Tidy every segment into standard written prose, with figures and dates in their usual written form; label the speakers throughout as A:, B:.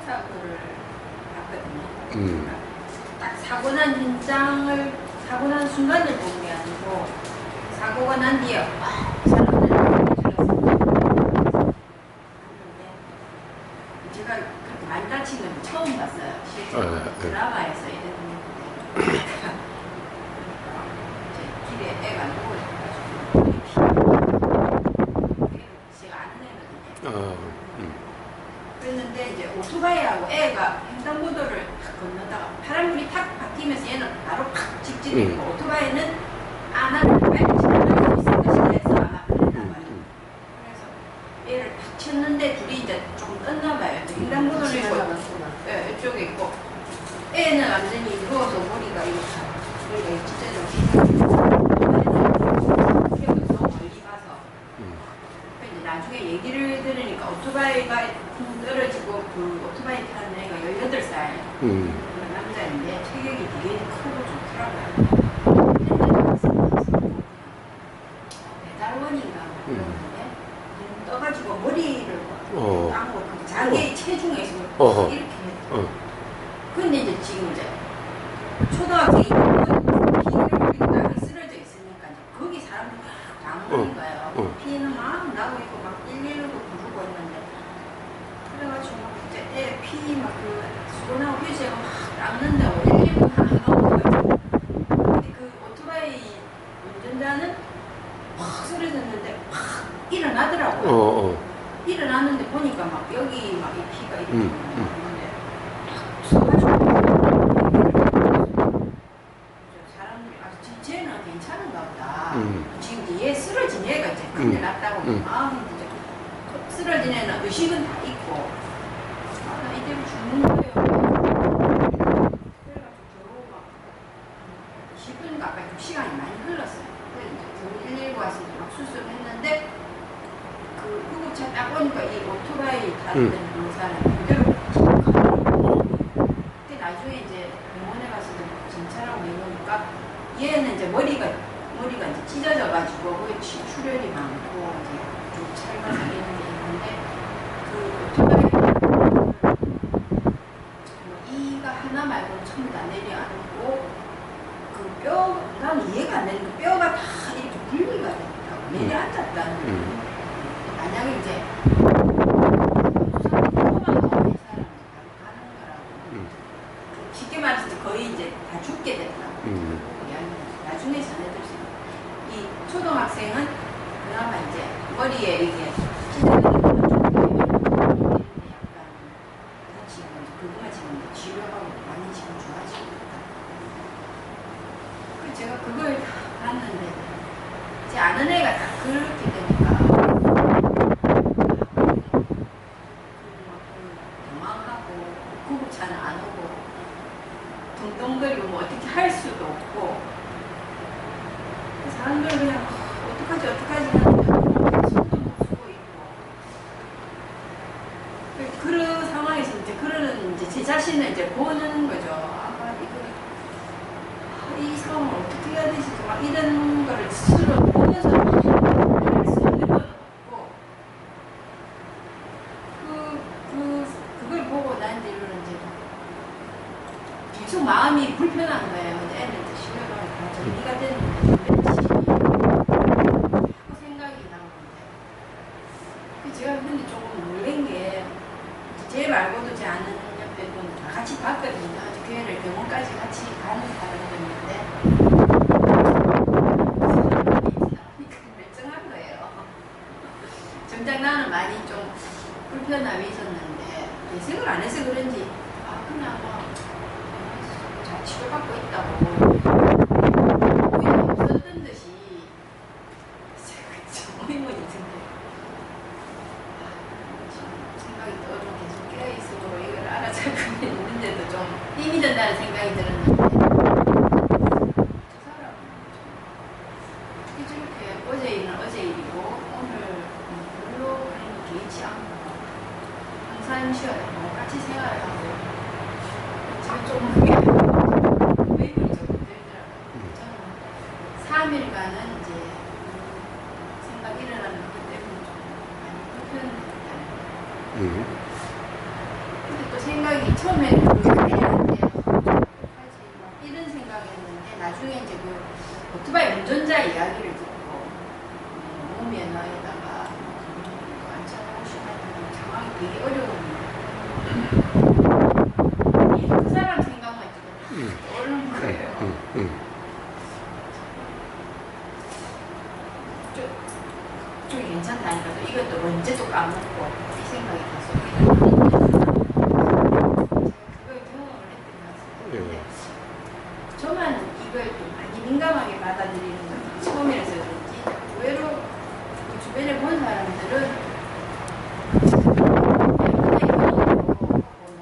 A: 교통사고를 봤거든요. 딱 사고 난 현장을, 사고 난 순간을 본 게 아니고 사고가 난 뒤에 사람들이 들었어요. 제가 그렇게 많이 다친 건 처음 봤어요. 실제로 드라마에서 이런 길에 애가 누워있어가지고 제가 아는 애거든요. 그랬는데 이제 오토바이하고 애가 횡단보도를 탁 건너다가 파란불이 탁 바뀌면서 얘는 바로 팍 직진했고 오토바이는 나는 빨리 지나갈 수 있을 것이다 해서 아마 그랬나봐요. 그래서 얘를 탁 쳤는데 둘이 이제 좀 떴나봐요. 횡단보도를 이쪽에 있고 애는 완전히 누워서 머리가 진짜 좀 너무 멀리 가서 나중에 얘기를 들으니까 오토바이가 떨어지고 그 오토바이 타는 애가 18살 그런 남자인데 체격이 되게 크고 좋더라고요. 배달원인가 그러는데 떠가지고 머리를 감고 자기의 체중에서 이렇게 했어요. 근데 이제 지금 이제 초등학생이 피를 흘리다가 쓰러져 있으니까 이제 거기 사람들이 막 당하는 거예요. 피는 막 나고 있고 막 119도 부르고 있는데 그래가지고 막 이제 애 피 막 그 수건하고 휴지가 막 닦는다고 119 막 나오고 근데 그 오토바이 운전자는 확 쓰러졌는데 확 일어나더라고요. 일어났는데 보니까 막 여기 막 이 피가 이렇게 나는데 쏘가지고 사람들이 쟤는 괜찮은가 보다. 지금 얘 쓰러진 얘가 이제 큰일 났다고 마음이 이제 쓰러진 애는 의식은 다 있고 나 이대로 죽는 거예요. 그래가지고 겨우 막 20분 가까이 좀 시간이 많이 흘렀어요. 그래서 이제 119 와서 막 수술을 했는데 그 구급차 딱 보니까 이 오토바이 타던 그 사람이 그대로 근데 나중에 이제 병원에 가서 진찰하고 이러니까 얘는 이제 머리가 이제 찢어져 가지고 거기 출혈이 많고 이제 좀 찰가 생기는 게 있는데 그 오토바이 이가 하나 말고는 전부 다 내려앉고 그 뼈 난 이해가 안 되는 게 뼈가 다 이렇게 분리가 됐다고 내려앉았다는 만약에 이제 쉽게 말해서 거의 이제 다 죽게 됐다고 나중에 전해들었어요. 이 초등학생은 그나마 이제 머리에 이게 찢어지는 건 좀 약간 지금 그거가 지금 치료하고 많이 지금 좋아지고 있다. 그 제가 그걸 봤는데 제 아는 애가 다 그렇게 되니까 도망하고 구급차는 안 오고 덩덩거리고 뭐 어떻게 할 수도 없고 사람들 그냥 어떡하지 하는데 숨도 못 쉬고 있고 그런 상황에서 이제 그런 이제 제 자신을 이제 보는 거죠. 이 상황을 어떻게 해야 되지? 막 이런 거를 스스로 보면서 할 수 있는 건 없고 그걸 보고 난 뒤로는 이제 계속 마음이 불편한 거예요. 근데 애는 이제 시간이 다 정리가 됐는데 생각이 나는데 제가 근데 조금 놀란 게 제 말고도 제 아는 옆에 분 다 같이 봤거든요. 그 애를 병원까지 같이 가는 사람들인데 멀쩡한 거예요. 정작 나는 많이 좀 불편함이 있었는데 예상을 안 해서 그런지 그냥 잘 치료받고 있다고 오히려 없었던 듯이 의문이 든데 생각이 또 좀 계속 깨어있으므로 이걸 알아차리고 있는데도 좀 힘이 든다는 생각이 들었는데 저 사람은 어떻게 저렇게 어제 일은 어제 일이고 오늘 별로 그런 개의치 않고 항상 쉬어요. 같이 생활하고 지금 좀 그게 외국이 조금 들더라고요. 저는 3일간은 이제 생각 일어나는 것 때문에 좀 많이 불편했다는 거예요. 근데 또 생각이 처음에는 그걸 해야 안 돼요. 이런 생각했는데 나중에 이제 그 오토바이 운전자 이야기를 듣고 너무 면허에다가 안전하시는 상황이 되게 어려운 그 사람 생각만 지금 떠오르는 거예요. 저기 괜찮다니까 이것도 언제 또 까먹고 이 생각이 계속 그걸 경험을 했던 것 같습니다. 저만 이걸 좀 많이 민감하게 받아들이는 건 처음이라서 그런지 의외로 그 주변에 본 사람들은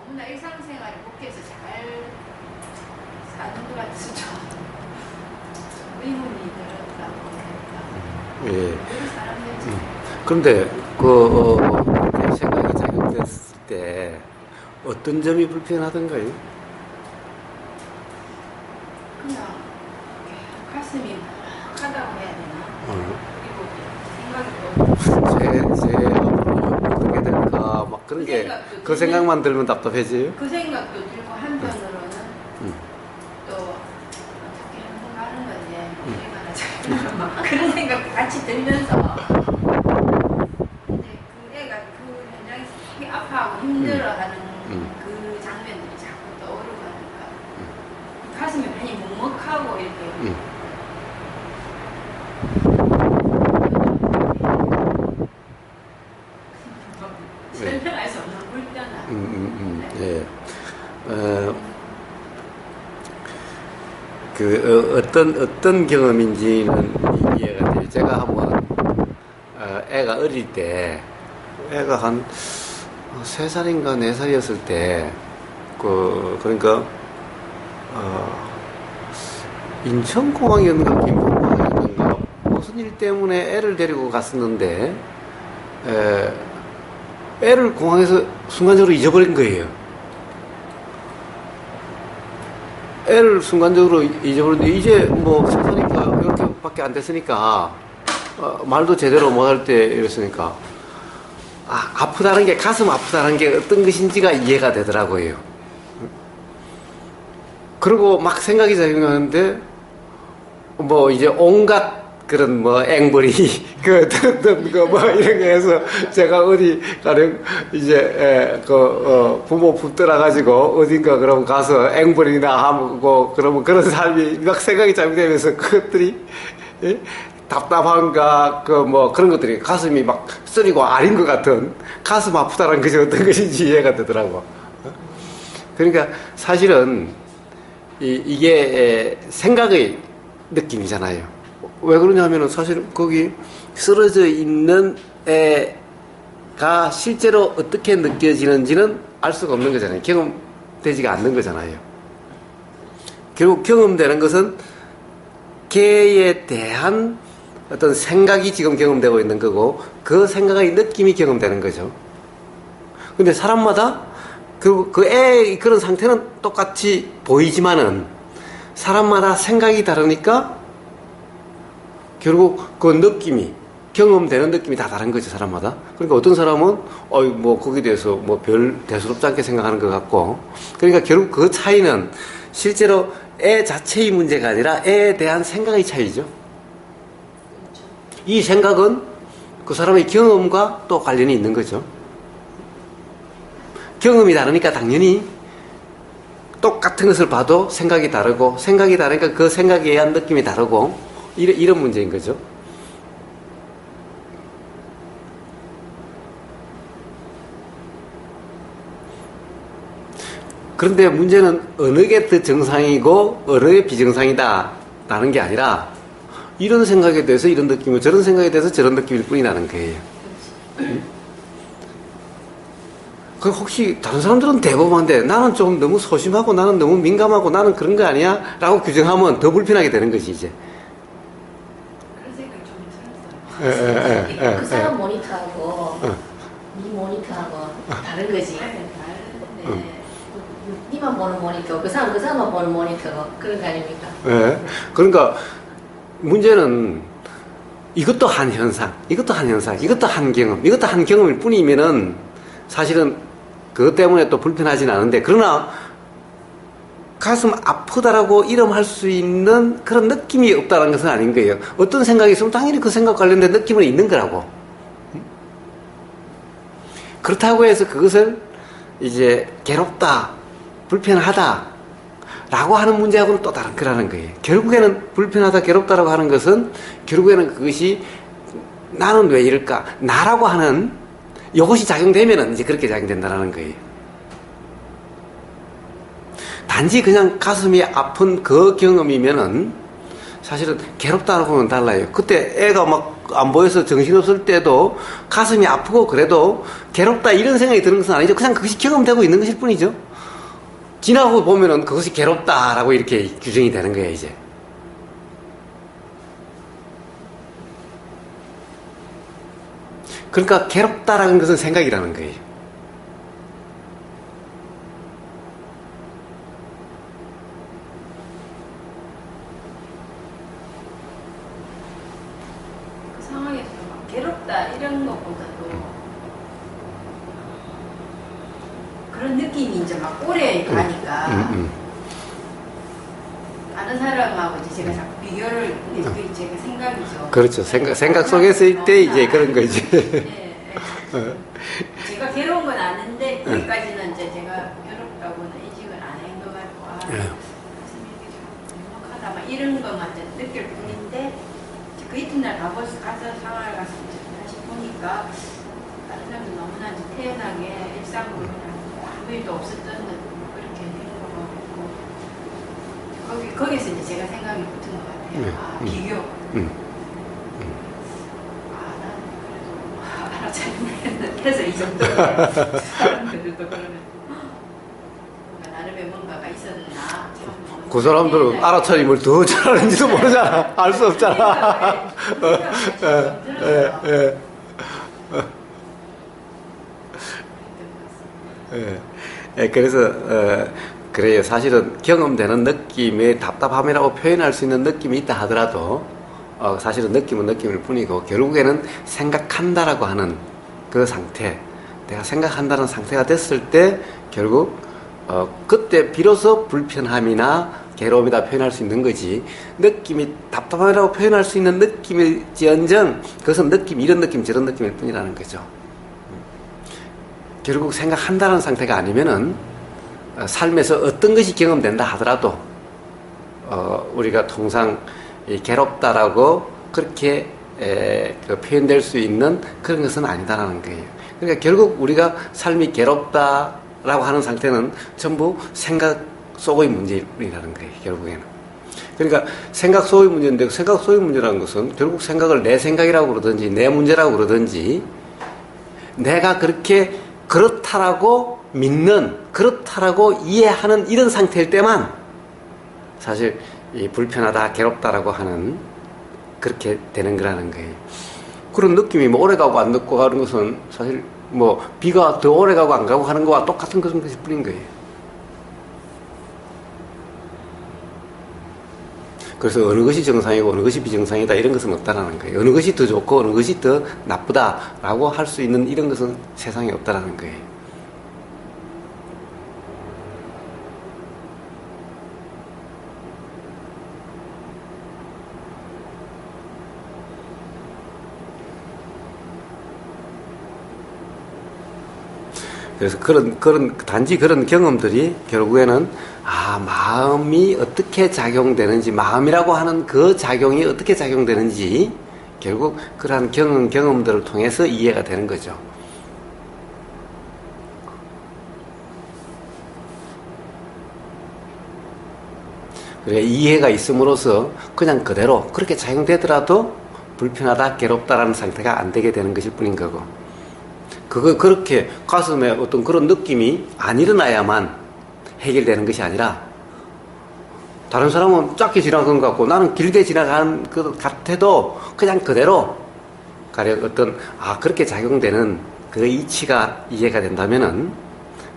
A: 너무나 일상생활에 복귀해서 잘 사는 것 같아서 좀 의문이 들었다고
B: 예. 그런데 그 생각이 작용됐을 때 어떤 점이 불편하던가요?
A: 그냥 가슴이 하다고 해야 되나? 그리고 생각이
B: 어떻게 될까 막 그런 게 그 생각만 들면 답답해져요?
A: 그 생각도 들고 한편으로는 또 어떻게 행동하는 건지 얼마나 막 그런 생각 같이 들면서 근데 그 애가 그 현장에서 되게 아파하고 힘들어하는 그 장면들이 자꾸 떠오르고 하니까 가슴이 많이 먹먹하고 이렇게 설명할 수 없는 불편함.
B: 예. 어떤 경험인지는 이해가 돼요. 제가 한번 애가 어릴 때 애가 한 3살인가 4살이었을 때 그러니까 인천공항이었는가 김포공항이었는가 무슨 일 때문에 애를 데리고 갔었는데 애를 공항에서 순간적으로 잊어버린 거예요. 애를 순간적으로 잊어버렸는데 이제 뭐 3살이니까 이렇게밖에 안 됐으니까 말도 제대로 못할 때 이랬으니까 아프다는 게 가슴 아프다는 게 어떤 것인지가 이해가 되더라고요. 그리고 막 생각이 작용하는데 뭐 이제 온갖 그런 뭐 앵벌이 뭐 이런 게 해서 제가 어디 가령 이제 부모 붙들어 가지고 어딘가 그러면 가서 앵벌이나 하고 그러면 그런 삶이 막 생각이 작용되면서 그것들이 답답한가 뭐 그런 것들이 가슴이 막 쓰리고 아린 것 같은 가슴 아프다는 것이 어떤 것인지 이해가 되더라고. 그러니까 사실은 이게 생각의 느낌이잖아요. 왜 그러냐면은 사실 거기 쓰러져 있는 애가 실제로 어떻게 느껴지는지는 알 수가 없는 거잖아요. 경험되지가 않는 거잖아요. 결국 경험되는 것은 걔에 대한 어떤 생각이 지금 경험되고 있는 거고 그 생각의 느낌이 경험되는 거죠. 근데 사람마다 그 애의 그런 상태는 똑같이 보이지만은 사람마다 생각이 다르니까 결국 그 느낌이 경험되는 느낌이 다 다른 거죠, 사람마다. 그러니까 어떤 사람은 뭐 거기에 대해서 뭐 별 대수롭지 않게 생각하는 것 같고, 그러니까 결국 그 차이는 실제로 애 자체의 문제가 아니라 애에 대한 생각의 차이죠. 이 생각은 그 사람의 경험과 또 관련이 있는 거죠. 경험이 다르니까 당연히 똑같은 것을 봐도 생각이 다르고, 생각이 다르니까 그 생각에 의한 느낌이 다르고, 이런 문제인 거죠. 그런데 문제는 어느 게 더 정상이고 어느 게 비정상이다 라는 게 아니라 이런 생각에 대해서 이런 느낌이고 저런 생각에 대해서 저런 느낌일 뿐이라는 거예요. 그 혹시 다른 사람들은 대범한데 나는 좀 너무 소심하고 나는 너무 민감하고 나는 그런 거 아니야? 라고 규정하면 더 불편하게 되는 것이 이제.
C: 그 사람 모니터하고 네 모니터하고 다른 거지. 니만 보는 모니터, 그 사람만 보는 모니터 그런 거 아닙니까?
B: 네. 그러니까 문제는 이것도 한 현상, 이것도 한 현상, 이것도 한 경험, 이것도 한 경험일 뿐이면은 사실은 그것 때문에 또 불편하진 않은데, 그러나 가슴 아프다라고 이름할 수 있는 그런 느낌이 없다는 것은 아닌 거예요. 어떤 생각이 있으면 당연히 그 생각 관련된 느낌은 있는 거라고. 그렇다고 해서 그것을 이제 괴롭다, 불편하다 라고 하는 문제하고는 또 다른 거라는 거예요. 결국에는 불편하다, 괴롭다라고 하는 것은 결국에는 그것이 나는 왜 이럴까? 나라고 하는 이것이 작용되면은 이제 그렇게 작용된다는 거예요. 단지 그냥 가슴이 아픈 그 경험이면은 사실은 괴롭다라고는 달라요. 그때 애가 막 안 보여서 정신없을 때도 가슴이 아프고 그래도 괴롭다 이런 생각이 드는 것은 아니죠. 그냥 그것이 경험되고 있는 것일 뿐이죠. 지나고 보면은 그것이 괴롭다라고 이렇게 규정이 되는 거예요, 이제. 그러니까 괴롭다라는 것은 생각이라는 거예요.
A: 괴롭다 이런 것보다도 그런 느낌이 이제 막 오래 가니까 다른 사람하고 이제 제가 자꾸 비교를 그게 제가 생각이죠.
B: 그렇죠. 생각 속에 있을 때 이제 그런 거지.
A: 네, 네. 제가 괴로운 건 아는데 거기까지는 이제 제가 괴롭다고는 인식을 안 한 것 같고 가슴이 이렇게 좀 먹먹하다 막 이런 것만 이제 느낄 뿐인데 그 이튿날 가서 상황을 가서 이제 다시 보니까 다른 사람들 너무나 이제 태연하게 일상으로 그냥 아무 일도 없었던 그렇게 행동하고 있고 거기서 이제 제가 생각이 붙은 것 같아요. 아, 비교. 아, 나는 그래도 알아차리면 해서 이 정도면 사람들도 그러면 나름의 뭔가가 있었나.
B: 그 사람들은 알아차림을 더 잘하는지도 모르잖아. 알 수 없잖아. 그래서 그래요. 사실은 경험되는 느낌의 답답함이라고 표현할 수 있는 느낌이 있다 하더라도 사실은 느낌은 느낌일 뿐이고 결국에는 생각한다라고 하는 그 상태, 내가 생각한다는 상태가 됐을 때 결국 그때 비로소 불편함이나 괴로움이다 표현할 수 있는 거지, 느낌이 답답함이라고 표현할 수 있는 느낌일지언정 그것은 느낌, 이런 느낌 저런 느낌일 뿐이라는 거죠. 결국 생각한다는 상태가 아니면은 삶에서 어떤 것이 경험된다 하더라도 우리가 통상 괴롭다라고 그렇게 표현될 수 있는 그런 것은 아니다라는 거예요. 그러니까 결국 우리가 삶이 괴롭다라고 하는 상태는 전부 생각 속의 문제라는 거예요, 결국에는. 그러니까 생각 속의 문제인데, 생각 속의 문제라는 것은 결국 생각을 내 생각이라고 그러든지 내 문제라고 그러든지 내가 그렇게 그렇다라고 믿는, 그렇다라고 이해하는 이런 상태일 때만 사실 이 불편하다, 괴롭다라고 하는 그렇게 되는 거라는 거예요. 그런 느낌이 뭐 오래 가고 안 듣고 가는 것은 사실 뭐 비가 더 오래 가고 안 가고 하는 거와 똑같은 것일 뿐인 거예요. 그래서 어느 것이 정상이고 어느 것이 비정상이다 이런 것은 없다라는 거예요. 어느 것이 더 좋고 어느 것이 더 나쁘다라고 할 수 있는 이런 것은 세상에 없다라는 거예요. 그래서 단지 그런 경험들이 결국에는 마음이 어떻게 작용되는지, 마음이라고 하는 그 작용이 어떻게 작용되는지 결국 그러한 경험들을 통해서 이해가 되는 거죠. 그러니까 이해가 있음으로써 그냥 그대로 그렇게 작용되더라도 불편하다, 괴롭다라는 상태가 안 되게 되는 것일 뿐인 거고, 그렇게 가슴에 어떤 그런 느낌이 안 일어나야만 해결되는 것이 아니라, 다른 사람은 짧게 지나간 것 같고 나는 길게 지나간 것 같아도 그냥 그대로 가령 어떤 그렇게 작용되는 그 이치가 이해가 된다면은,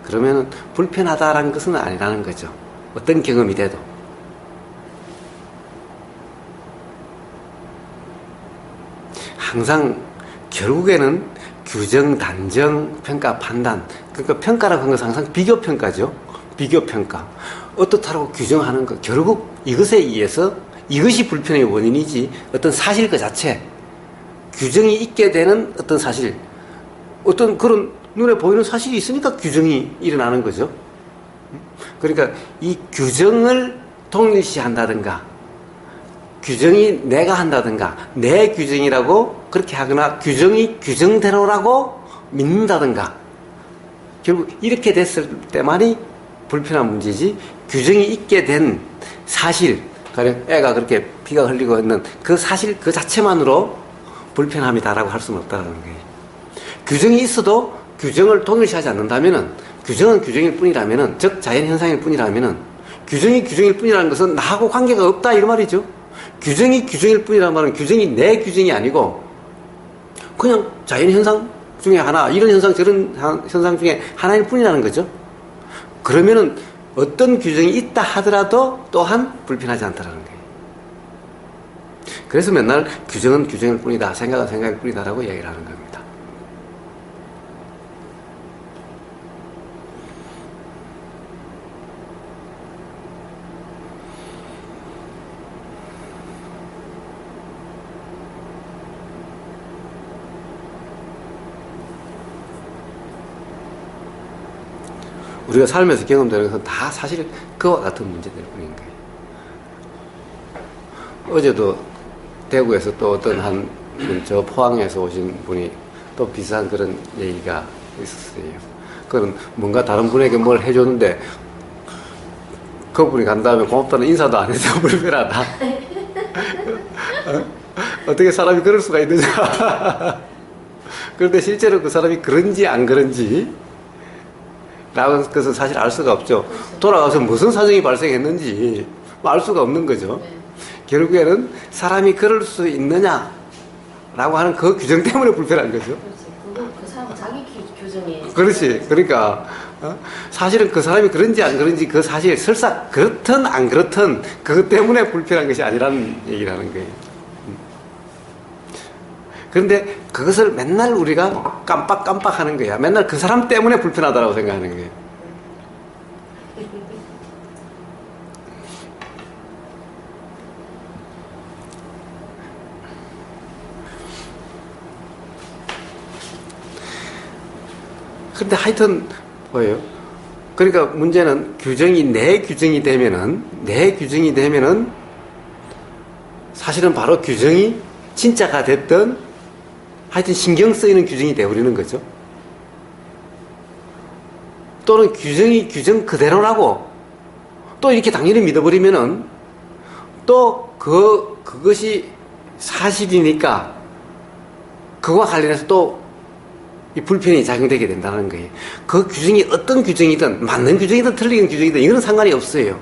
B: 그러면은 불편하다라는 것은 아니라는 거죠. 어떤 경험이 돼도. 항상 결국에는 규정, 단정, 평가, 판단. 그러니까 평가라고 하는 것은 항상 비교평가죠. 비교평가. 어떻다라고 규정하는 것. 결국 이것에 의해서 이것이 불편의 원인이지 어떤 사실 그 자체, 규정이 있게 되는 어떤 사실, 어떤 그런 눈에 보이는 사실이 있으니까 규정이 일어나는 거죠. 그러니까 이 규정을 통일시한다든가, 규정이 내가 한다든가, 내 규정이라고 그렇게 하거나 규정이 규정대로라고 믿는다든가, 결국 이렇게 됐을 때만이 불편한 문제지, 규정이 있게 된 사실, 가령 애가 그렇게 피가 흘리고 있는 그 사실 그 자체만으로 불편함이다라고 할 수는 없다는 거예요. 규정이 있어도 규정을 통일시하지 않는다면은, 규정은 규정일 뿐이라면은, 즉 자연현상일 뿐이라면은, 규정이 규정일 뿐이라는 것은 나하고 관계가 없다 이런 말이죠. 규정이 규정일 뿐이라는 말은 규정이 내 규정이 아니고 그냥 자연현상 중에 하나, 이런 현상 저런 현상 중에 하나일 뿐이라는 거죠. 그러면은 어떤 규정이 있다 하더라도 또한 불편하지 않다라는 거예요. 그래서 맨날 규정은 규정일 뿐이다, 생각은 생각일 뿐이다라고 얘기를 하는 겁니다. 우리가 살면서 경험되는 것은 다 사실 그와 같은 문제들 뿐인 거예요. 어제도 대구에서 또 어떤 저 포항에서 오신 분이 또 비슷한 그런 얘기가 있었어요. 그건 뭔가 다른 분에게 뭘 해줬는데 그분이 간 다음에 고맙다는 인사도 안 해서 불편하다. 어떻게 사람이 그럴 수가 있느냐. 그런데 실제로 그 사람이 그런지 안 그런지 라는 것은 사실 알 수가 없죠. 돌아가서 무슨 사정이 발생했는지 알 수가 없는 거죠. 결국에는 사람이 그럴 수 있느냐라고 하는 그 규정 때문에 불편한 거죠.
C: 그렇지. 그 사람 자기 규정에.
B: 그렇지. 그러니까 사실은 그 사람이 그런지 안 그런지 그 사실 설사 그렇든 안 그렇든 그것 때문에 불편한 것이 아니라는 얘기를 하는 거예요. 그런데 그것을 맨날 우리가 깜빡깜빡 하는 거야. 맨날 그 사람 때문에 불편하다고 생각하는 거예요. 그런데 하여튼 뭐예요? 그러니까 문제는 규정이 내 규정이 되면은 사실은 바로 규정이 진짜가 됐던 하여튼 신경 쓰이는 규정이 되어버리는 거죠. 또는 규정이 규정 그대로라고 또 이렇게 당연히 믿어버리면은 또 그것이 사실이니까 그거와 관련해서 또 이 불편이 작용되게 된다는 거예요. 그 규정이 어떤 규정이든 맞는 규정이든 틀린 규정이든 이거는 상관이 없어요.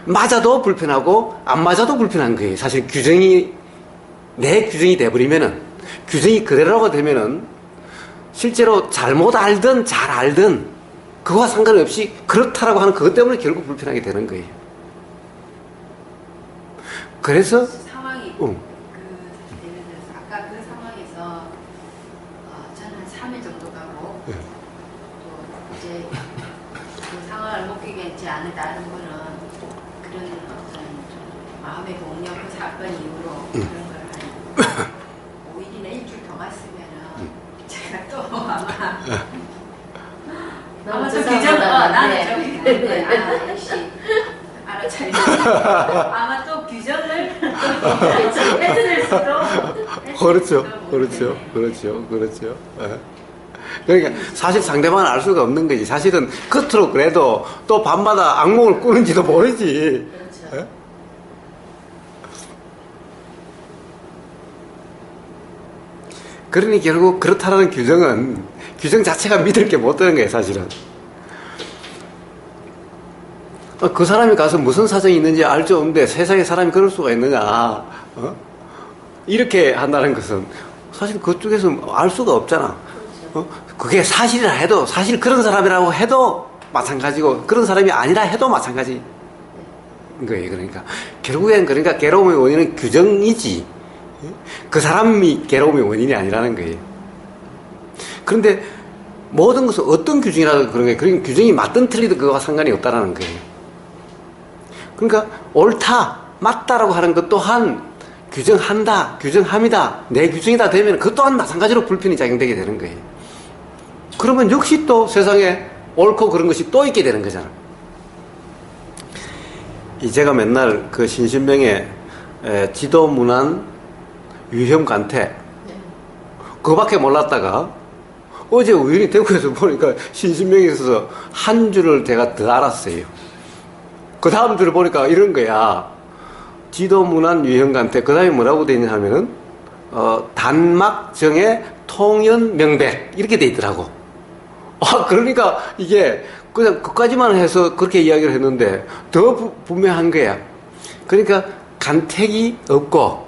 B: 맞아도 불편하고 안 맞아도 불편한 거예요. 사실 규정이 내 규정이 돼버리면은, 규정이 그대로가 되면은 실제로 잘못 알든 잘 알든 그거와 상관없이 그렇다라고 하는 그것 때문에 결국 불편하게 되는 거예요. 그래서
A: 상황이 예를 들어서 아까 그 상황에서 저는 한 3일 정도 가고 또 이제 그 상황을 못 이겨내지 않았다는 거는 그런 어떤 마음의 동력, 그 사건 이후로 그런 걸 한 5일이나 일주일 더 갔으면은 제가 또 아마 좀 규정, 나는 좀 역시 알아차리고 아마 또 규정을 해드릴 수도
B: 그렇죠. 그러니까 사실 상대방은 알 수가 없는 거지. 사실은 겉으로 그래도 또 밤마다 악몽을 꾸는지도 모르지.
C: 그렇죠.
B: 그러니 결국 그렇다라는 규정은 규정 자체가 믿을 게 못 되는 거예요. 사실은 그 사람이 가서 무슨 사정이 있는지 알 수 없는데 세상에 사람이 그럴 수가 있느냐, 이렇게 한다는 것은 사실 그쪽에서 알 수가 없잖아. 그게 사실이라 해도, 사실 그런 사람이라고 해도 마찬가지고 그런 사람이 아니라 해도 마찬가지인 거예요. 그러니까 결국엔 괴로움의 원인은 규정이지 그 사람이 괴로움의 원인이 아니라는 거예요. 그런데 모든 것은 어떤 규정이라도 그런 거예요. 그런 규정이 맞든 틀리든 그거와 상관이 없다라는 거예요. 그러니까 옳다, 맞다라고 하는 것 또한 규정한다, 규정함이다, 내 규정이다 되면 그 또한 마찬가지로 불편이 작용되게 되는 거예요. 그러면 역시 또 세상에 옳고 그런 것이 또 있게 되는 거잖아. 제가 맨날 그 신신명의 지도문안 유형간택 그거밖에 몰랐다가 어제 우연히 대구에서 보니까 신신명에 있어서 한 줄을 제가 더 알았어요. 그 다음 줄을 보니까 이런 거야. 지도문안 유형간택 그 다음에 뭐라고 되어 있냐 하면은 단막정의 통연명백 이렇게 돼 있더라고. 그러니까 이게 그냥 그까지만 해서 그렇게 이야기를 했는데 더 분명한 거야. 그러니까 간택이 없고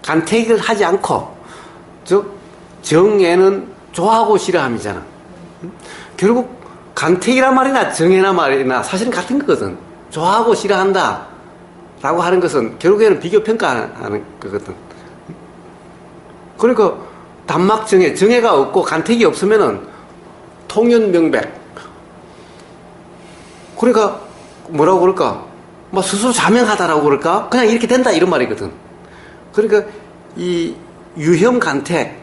B: 간택을 하지 않고 즉 정애는 좋아하고 싫어함이잖아. 결국 간택이란 말이나 정애나 말이나 사실은 같은 거거든. 좋아하고 싫어한다 라고 하는 것은 결국에는 비교평가하는 거거든. 그러니까 단막정애, 정애가 없고 간택이 없으면은 통연명백. 그러니까 뭐라고 그럴까? 뭐 스스로 자명하다라고 그럴까? 그냥 이렇게 된다 이런 말이거든. 그러니까 이 유형간택,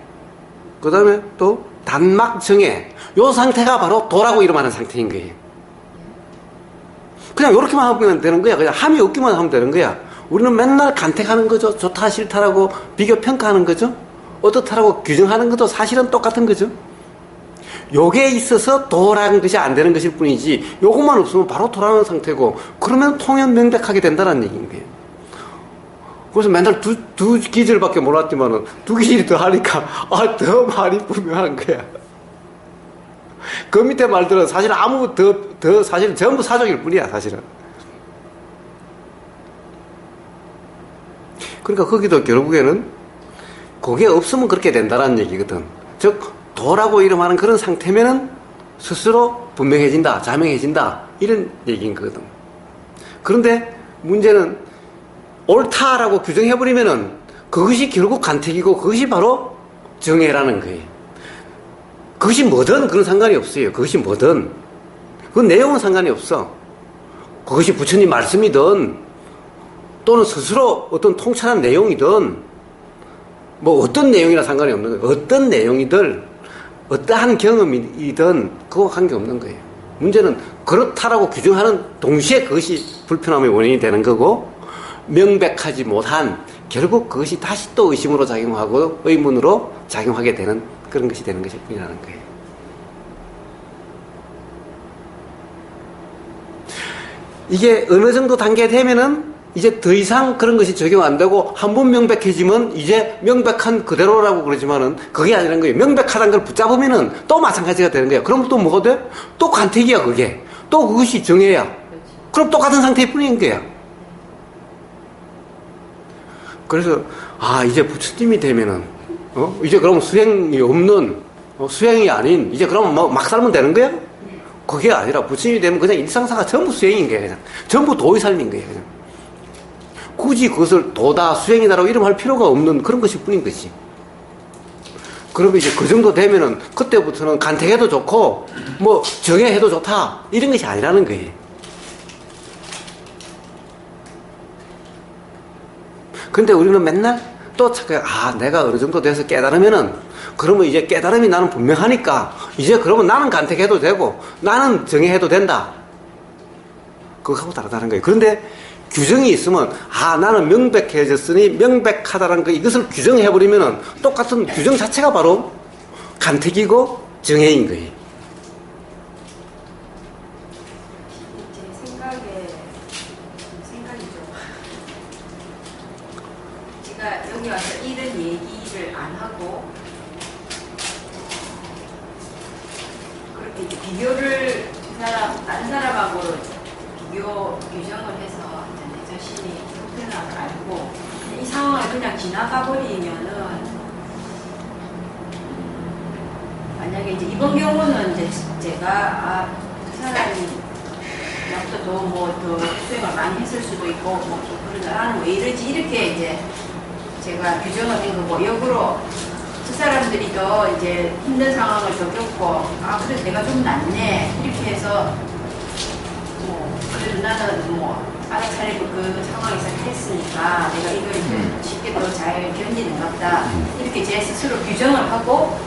B: 그 다음에 또 단막정애, 요 상태가 바로 도라고 이름하는 상태인 거예요. 그냥 이렇게만 하면 되는 거야. 그냥 함이 없기만 하면 되는 거야. 우리는 맨날 간택하는 거죠. 좋다 싫다라고 비교 평가하는 거죠. 어떻다라고 규정하는 것도 사실은 똑같은 거죠. 요게 있어서 도라는 것이 안 되는 것일 뿐이지 요것만 없으면 바로 도라는 상태고 그러면 통연명백하게 된다는 얘기인 거예요. 그래서 맨날 두 기절밖에 몰랐지만은 두 기절이 더 하니까 더 말이 분명한 거야. 그 밑에 말들은 사실 아무 더 사실은 전부 사족일 뿐이야 사실은. 그러니까 거기도 결국에는 그게 없으면 그렇게 된다라는 얘기거든. 즉 도라고 이름하는 그런 상태면은 스스로 분명해진다, 자명해진다 이런 얘기인 거거든. 그런데 문제는 옳다라고 규정해버리면은 그것이 결국 간택이고 그것이 바로 정애라는 거예요. 그것이 뭐든 그런 상관이 없어요. 그것이 뭐든 그 내용은 상관이 없어. 그것이 부처님 말씀이든 또는 스스로 어떤 통찰한 내용이든 뭐 어떤 내용이나 상관이 없는 거예요. 어떤 내용이든 어떠한 경험이든 그거 관계없는 거예요. 문제는 그렇다라고 규정하는 동시에 그것이 불편함의 원인이 되는 거고 명백하지 못한 결국 그것이 다시 또 의심으로 작용하고 의문으로 작용하게 되는 그런 것이 되는 것일 뿐이라는 거예요. 이게 어느 정도 단계 되면은 이제 더 이상 그런 것이 적용 안 되고 한 번 명백해지면 이제 명백한 그대로라고 그러지만은 그게 아니라는 거예요. 명백하다는 걸 붙잡으면은 또 마찬가지가 되는 거예요. 그럼 또 뭐가 돼? 또 간택이야 그게. 또 그것이 정해야. 그럼 똑같은 상태일 뿐인 거야. 그래서 이제 부처님이 되면은 이제 그럼 수행이 없는 수행이 아닌 이제 그럼 뭐 막 살면 되는 거야? 그게 아니라 부처님이 되면 그냥 일상사가 전부 수행인 거야. 그냥 전부 도의 삶인 거야. 그냥. 굳이 그것을 도다 수행이다라고 이름할 필요가 없는 그런 것일 뿐인 거지. 그러면 이제 그 정도 되면은 그때부터는 간택해도 좋고 뭐 정해해도 좋다 이런 것이 아니라는 거예요. 근데 우리는 맨날 또 내가 어느 정도 돼서 깨달으면은 그러면 이제 깨달음이 나는 분명하니까 이제 그러면 나는 간택해도 되고 나는 정해해도 된다. 그거하고 다르다는 거예요. 그런데 규정이 있으면 나는 명백해졌으니 명백하다라는 거 이것을 규정해버리면은 똑같은 규정 자체가 바로 간택이고 정해인 거예요.
A: 제 생각이죠. 제가 여기 와서 이런 얘기를 안 하고 그렇게 이제 비교를 다른 사람하고 비교 규정을 해서 내 자신이 불편함을 알고 이 상황을 그냥 지나가 버리면은 만약에 이제 이번 경우는 이제 제가 그 사람이 나보다 더 수행을 많이 했을 수도 있고 그러니까 나는 왜 이러지 이렇게 이제 제가 규정을 한 거고, 역으로 그 사람들이 더 이제 힘든 상황을 더 겪고, 아, 그래도 내가 좀 낫네. 이렇게 해서, 뭐, 그래도 나는 뭐, 알아차리고 그 상황에서 했으니까 내가 이걸 쉽게 더 잘 견디는 것 같다. 이렇게 제 스스로 규정을 하고,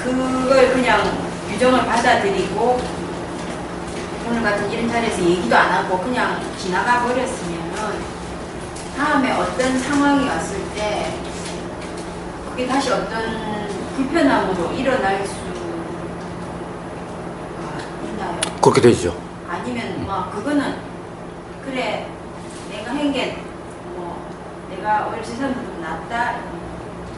A: 그걸 그냥 규정을 받아들이고, 오늘 같은 이런 자리에서 얘기도 안 하고 그냥 지나가 버렸으면은 다음에 어떤 상황이 왔을 때 그게 다시 어떤 불편함으로 일어날 수가 있나요?
B: 그렇게 되죠.
A: 아니면 뭐 그거는 그래 내가 한 게 뭐 내가 오히려 세상보다 낫다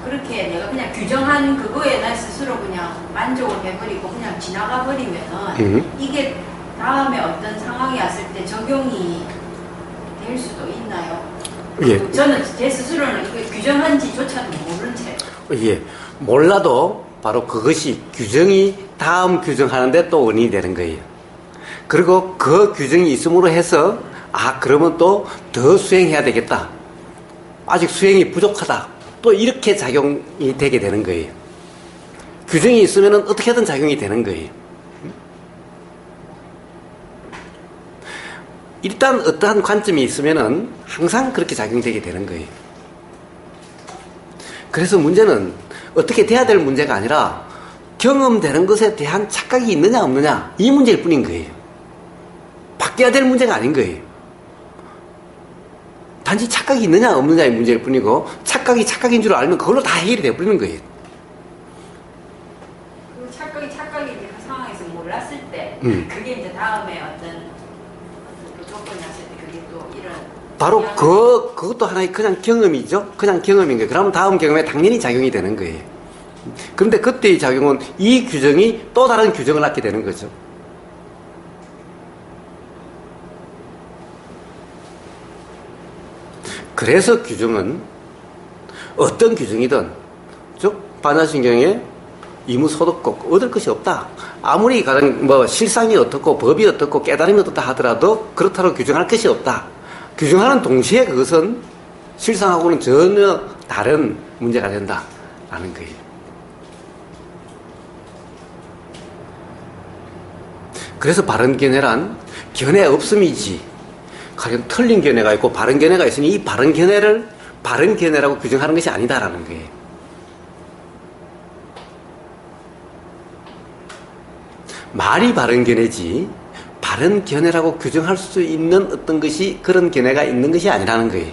A: 그렇게 내가 그냥 규정한 그거에 나 스스로 그냥 만족을 해버리고 그냥 지나가 버리면은 이게 다음에 어떤 상황이 왔을 때 적용이 될 수도 있나요?
B: 예.
A: 저는 제 스스로는 이거 규정한지조차도 모른 채.
B: 예. 몰라도 바로 그것이 규정이 다음 규정하는데 또 원인이 되는 거예요. 그리고 그 규정이 있음으로 해서 아 그러면 또 더 수행해야 되겠다. 아직 수행이 부족하다. 또 이렇게 작용이 되게 되는 거예요. 규정이 있으면 어떻게든 작용이 되는 거예요. 일단 어떠한 관점이 있으면은 항상 그렇게 작용되게 되는 거예요. 그래서 문제는 어떻게 돼야 될 문제가 아니라 경험되는 것에 대한 착각이 있느냐 없느냐 이 문제일 뿐인 거예요. 바뀌어야 될 문제가 아닌 거예요. 단지 착각이 있느냐 없느냐의 문제일 뿐이고 착각이 착각인 줄 알면 그걸로 다 해결이 되어버리는 거예요.
A: 그 착각이 그 상황에서 몰랐을 때 그게 이제 다음에 어떤 그 조건이 왔을 때 그게 또 이런
B: 바로 그것도 하나의 그냥 경험이죠. 그냥 경험인 거예요. 그러면 다음 경험에 당연히 작용이 되는 거예요. 그런데 그때의 작용은 이 규정이 또 다른 규정을 낳게 되는 거죠. 그래서 규정은 어떤 규정이든 즉 반야신경에 이무소득국 얻을 것이 없다. 아무리 가령 뭐 실상이 어떻고 법이 어떻고 깨달음이 어떻다 하더라도 그렇다고 규정할 것이 없다. 규정하는 동시에 그것은 실상하고는 전혀 다른 문제가 된다라는 거예요. 그래서 바른 견해란 견해 없음이지. 가령 틀린 견해가 있고 바른 견해가 있으니 이 바른 견해를 바른 견해라고 규정하는 것이 아니다라는 거예요. 말이 바른 견해지 바른 견해라고 규정할 수 있는 어떤 것이 그런 견해가 있는 것이 아니라는 거예요.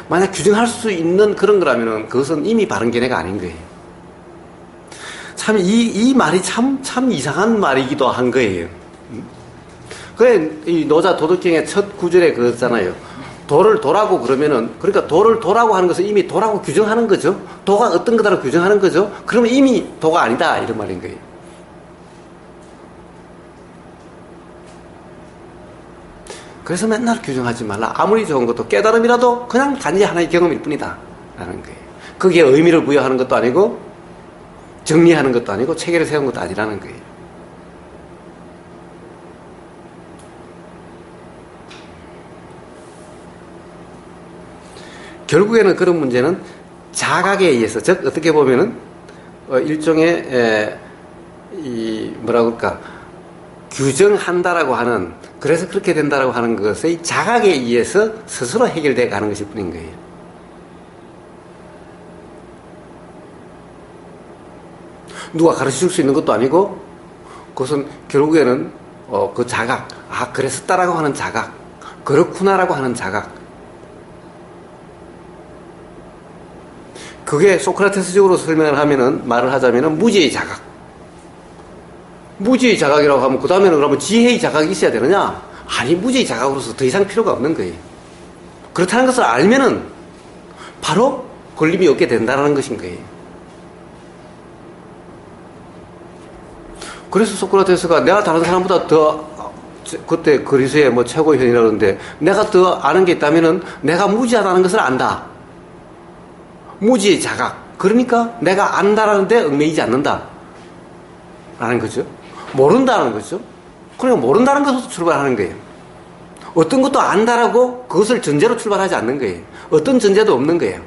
B: 만약 규정할 수 있는 그런 거라면 그것은 이미 바른 견해가 아닌 거예요. 참 이 말이 참 이상한 말이기도 한 거예요. 이 노자 도덕경의 첫 구절에 그거잖아요. 도를 도라고 그러면은, 그러니까 도를 도라고 하는 것은 이미 도라고 규정하는 거죠. 도가 어떤 거다라고 규정하는 거죠. 그러면 이미 도가 아니다. 이런 말인 거예요. 그래서 맨날 규정하지 말라. 아무리 좋은 것도 깨달음이라도 그냥 단지 하나의 경험일 뿐이다. 라는 거예요. 거기에 의미를 부여하는 것도 아니고, 정리하는 것도 아니고, 체계를 세운 것도 아니라는 거예요. 결국에는 그런 문제는 자각에 의해서, 즉 어떻게 보면은 일종의 뭐라고 할까 규정한다라고 하는, 그래서 그렇게 된다라고 하는 것의 자각에 의해서 스스로 해결되어 가는 것일 뿐인 거예요. 누가 가르쳐줄 수 있는 것도 아니고, 그것은 결국에는 그 자각, 아 그랬었다라고 하는 자각, 그렇구나라고 하는 자각, 그게 소크라테스적으로 설명을 하면은, 말을 하자면은 무지의 자각. 무지의 자각이라고 하면 그 다음에는 그러면 지혜의 자각이 있어야 되느냐? 아니, 무지의 자각으로서 더 이상 필요가 없는 거예요. 그렇다는 것을 알면은 바로 걸림이 없게 된다는 것인 거예요. 그래서 소크라테스가 내가 다른 사람보다 더, 그때 그리스의 뭐 최고의 현이라고 하는데, 내가 더 아는 게 있다면은 내가 무지하다는 것을 안다. 무지의 자각. 그러니까 내가 안다라는데 얽매이지 않는다. 라는 거죠. 모른다는 거죠. 그러니까 모른다는 것부터 출발하는 거예요. 어떤 것도 안다라고 그것을 전제로 출발하지 않는 거예요. 어떤 전제도 없는 거예요.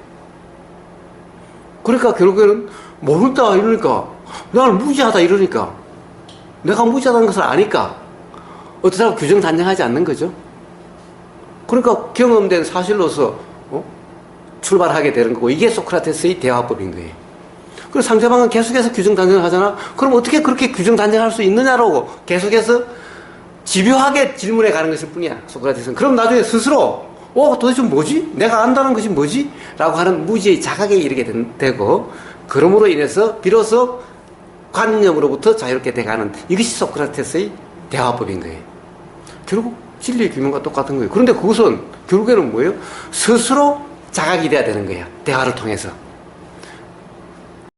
B: 그러니까 결국에는 모른다 이러니까 나는 무지하다 이러니까 내가 무지하다는 것을 아니까 어떤 사람은 규정 단정하지 않는 거죠. 그러니까 경험된 사실로서 출발하게 되는 거고 이게 소크라테스의 대화법인 거예요. 그리고 상대방은 계속해서 규정 단정을 하잖아. 그럼 어떻게 그렇게 규정 단정할 수 있느냐라고 계속해서 집요하게 질문해 가는 것일 뿐이야. 소크라테스는. 그럼 나중에 스스로 도대체 뭐지? 내가 안다는 것이 뭐지? 라고 하는 무지의 자각에 이르게 되고 그러므로 인해서 비로소 관념으로부터 자유롭게 돼가는 이것이 소크라테스의 대화법인 거예요. 결국 진리의 규명과 똑같은 거예요. 그런데 그것은 결국에는 뭐예요? 스스로 자각이 돼야 되는 거예요. 대화를 통해서.